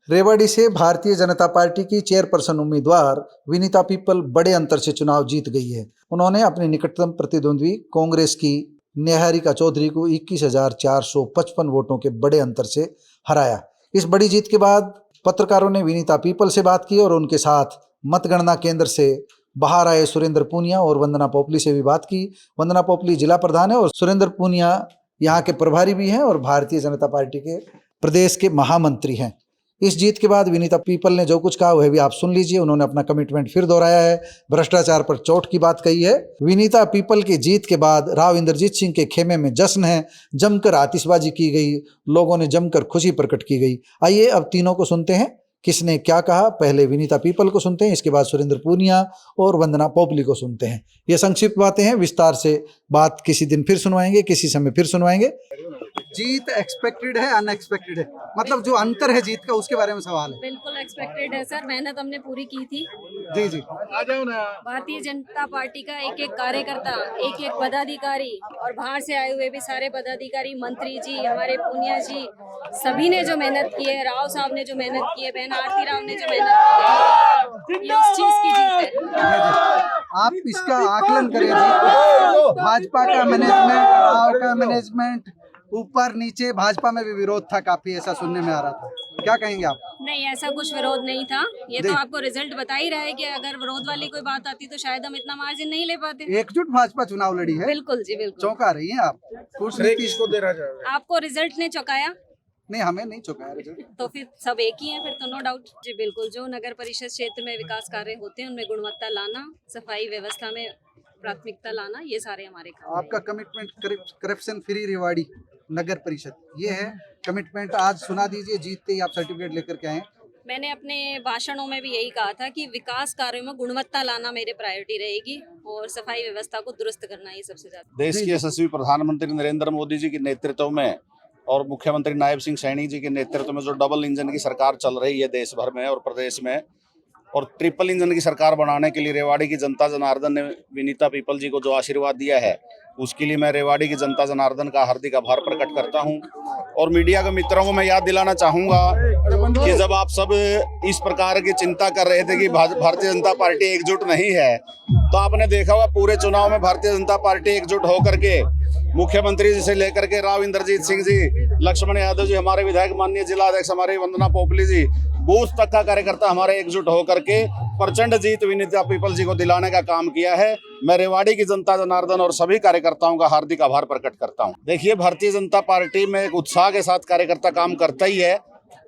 रेवाड़ी से भारतीय जनता पार्टी की चेयरपर्सन उम्मीदवार विनीता पीपल बड़े अंतर से चुनाव जीत गई है। उन्होंने अपनी निकटतम प्रतिद्वंद्वी कांग्रेस की निहारिका चौधरी को 21,455 वोटों के बड़े अंतर से हराया। इस बड़ी जीत के बाद पत्रकारों ने विनीता पीपल से बात की और उनके साथ मतगणना केंद्र से बाहर आए सुरेंद्र पूनिया और वंदना पोपली से भी बात की। वंदना पोपली जिला प्रधान है और सुरेंद्र पूनिया यहाँ के प्रभारी भी हैं और भारतीय जनता पार्टी के प्रदेश के महामंत्री हैं। इस जीत के बाद विनीता पीपल ने जो कुछ कहा वह भी आप सुन लीजिए। उन्होंने अपना कमिटमेंट फिर दोहराया है, भ्रष्टाचार पर चोट की बात कही है। विनीता पीपल की जीत के बाद राव इंद्रजीत सिंह के खेमे में जश्न है, जमकर आतिशबाजी की गई, लोगों ने जमकर खुशी प्रकट की गई। आइए अब तीनों को सुनते हैं किसने क्या कहा। पहले विनीता पीपल को सुनते हैं, इसके बाद सुरेंद्र पूनिया और वंदना पोपली को सुनते हैं। ये संक्षिप्त बातें हैं, विस्तार से बात किसी दिन फिर सुनवाएंगे, किसी समय फिर सुनवाएंगे। जीत एक्सपेक्टेड है अनएक्सपेक्टेड है, मतलब जो अंतर है जीत का उसके बारे में सवाल है। बिल्कुल एक्सपेक्टेड है सर, मेहनत हमने पूरी की थी। जी जी, आ जाओ ना। भारतीय जनता पार्टी का एक एक कार्यकर्ता, एक एक पदाधिकारी और बाहर से आए हुए भी सारे पदाधिकारी, मंत्री जी, हमारे पूनिया जी, सभी ने जो मेहनत की है, राव साहब ने जो मेहनत की है, बहन आरती राव ने जो मेहनत की है, ये उस चीज की जीत है। आप इसका आकलन करें जी। भाजपा का मैनेजमेंट, राव का मैनेजमेंट, ऊपर नीचे भाजपा में भी विरोध था काफी, ऐसा सुनने में आ रहा था, क्या कहेंगे आप? नहीं, ऐसा कुछ विरोध नहीं था। ये तो आपको रिजल्ट बता ही रहा है कि अगर विरोध वाली कोई बात आती तो शायद हम इतना मार्जिन नहीं ले पाते। एकजुट भाजपा चुनाव लड़ी है। बिल्कुल जी, बिल्कुल। चौंका रही हैं आप। कुछ नीतीश को दे रहा जाए। आपको रिजल्ट ने चौंकाया? नहीं, हमें नहीं चौंकाया रिजल्ट। तो फिर सब एक ही हैं फिर तो, नो डाउट जी। बिल्कुल, जो नगर परिषद क्षेत्र में विकास कार्य होते हैं उनमें गुणवत्ता लाना, सफाई व्यवस्था में प्राथमिकता लाना, ये सारे हमारे काम आपका कमिटमेंट करप्शन फ्री रेवाड़ी नगर परिषद, ये है कमिटमेंट। आज सुना दीजिए, जीतते ही आप सर्टिफिकेट लेकर के आए। मैंने अपने भाषणों में भी यही कहा था कि विकास कार्यों में गुणवत्ता लाना मेरी प्रायोरिटी रहेगी और सफाई व्यवस्था को दुरुस्त करना ही सबसे ज्यादा। देश के यशस्वी प्रधानमंत्री नरेंद्र मोदी जी के नेतृत्व में और मुख्यमंत्री नायब सिंह सैनी जी के नेतृत्व में जो डबल इंजन की सरकार चल रही है देश भर में और प्रदेश में, और ट्रिपल इंजन की सरकार बनाने के लिए रेवाड़ी की जनता जनार्दन ने विनीता पीपल जी को जो आशीर्वाद दिया है, उसके लिए मैं रेवाड़ी की जनता जनार्दन का हार्दिक आभार प्रकट करता हूं। और मीडिया के मित्रों को मैं याद दिलाना चाहूंगा कि जब आप सब इस प्रकार की चिंता कर रहे थे कि भारतीय जनता पार्टी एकजुट नहीं है, तो आपने देखा होगा पूरे चुनाव में भारतीय जनता पार्टी एकजुट होकर के मुख्यमंत्री जी से लेकर के राव इंद्रजीत सिंह जी, लक्ष्मण यादव जी, हमारे विधायक माननीय जिला अध्यक्ष हमारे वंदना पोपली जी, बूथ तक का कार्यकर्ता हमारे एकजुट होकर के प्रचंड जीत विनीता पीपल जी को दिलाने का काम किया है। मैं रेवाड़ी की जनता जनार्दन और सभी कार्यकर्ताओं का हार्दिक आभार प्रकट करता हूं। देखिए, भारतीय जनता पार्टी में एक उत्साह के साथ कार्यकर्ता काम करता ही है।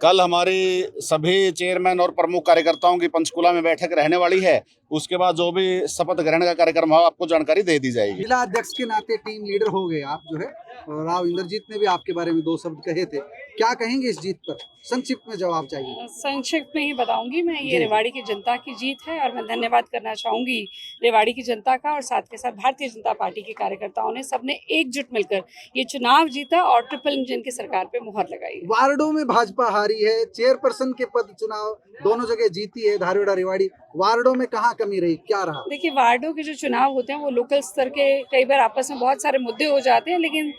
कल हमारी सभी चेयरमैन और प्रमुख कार्यकर्ताओं की पंचकुला में बैठक रहने वाली है। उसके बाद जो भी शपथ ग्रहण का कार्यक्रम हो आपको जानकारी दे दी जाएगी। जिला अध्यक्ष के नाते टीम लीडर हो गए आप जो है, और राव इंद्रजीत ने भी आपके बारे में दो शब्द कहे थे, क्या कहेंगे इस जीत पर? संक्षिप्त में जवाब चाहिए। संक्षिप्त में ही बताऊंगी मैं, ये रेवाड़ी की जनता की जीत है और मैं धन्यवाद करना चाहूंगी रेवाड़ी की जनता का, और साथ के साथ भारतीय जनता पार्टी के कार्यकर्ताओं ने सबने एकजुट मिलकर ये चुनाव जीता और ट्रिपल इंजन की सरकार पे मुहर लगाई। वार्डों में भाजपा हारी है, चेयरपर्सन के पद चुनाव दोनों जगह जीती है, धारीवाड़ा रेवाड़ी। वार्डों में कहाँ कमी रही, क्या रहा? देखिए, वार्डों के जो चुनाव होते हैं वो लोकल स्तर के कई बार आपस में बहुत सारे मुद्दे हो जाते हैं, लेकिन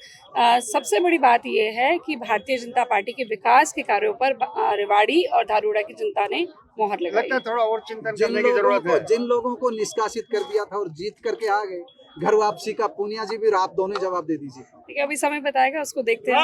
सबसे बड़ी बात यह है कि भारतीय जनता पार्टी के विकास के कार्यों पर रेवाड़ी और धारूड़ा की जनता ने मोहर लगाई। थोड़ा और चिंतन करने की जरूरत है। जिन लोगों को निष्कासित कर दिया था और जीत करके आ गए, घर वापसी का पूनिया जी भी, आप दोनों जवाब दे दीजिए। ठीक है, अभी समय बताएगा, उसको देखते हैं।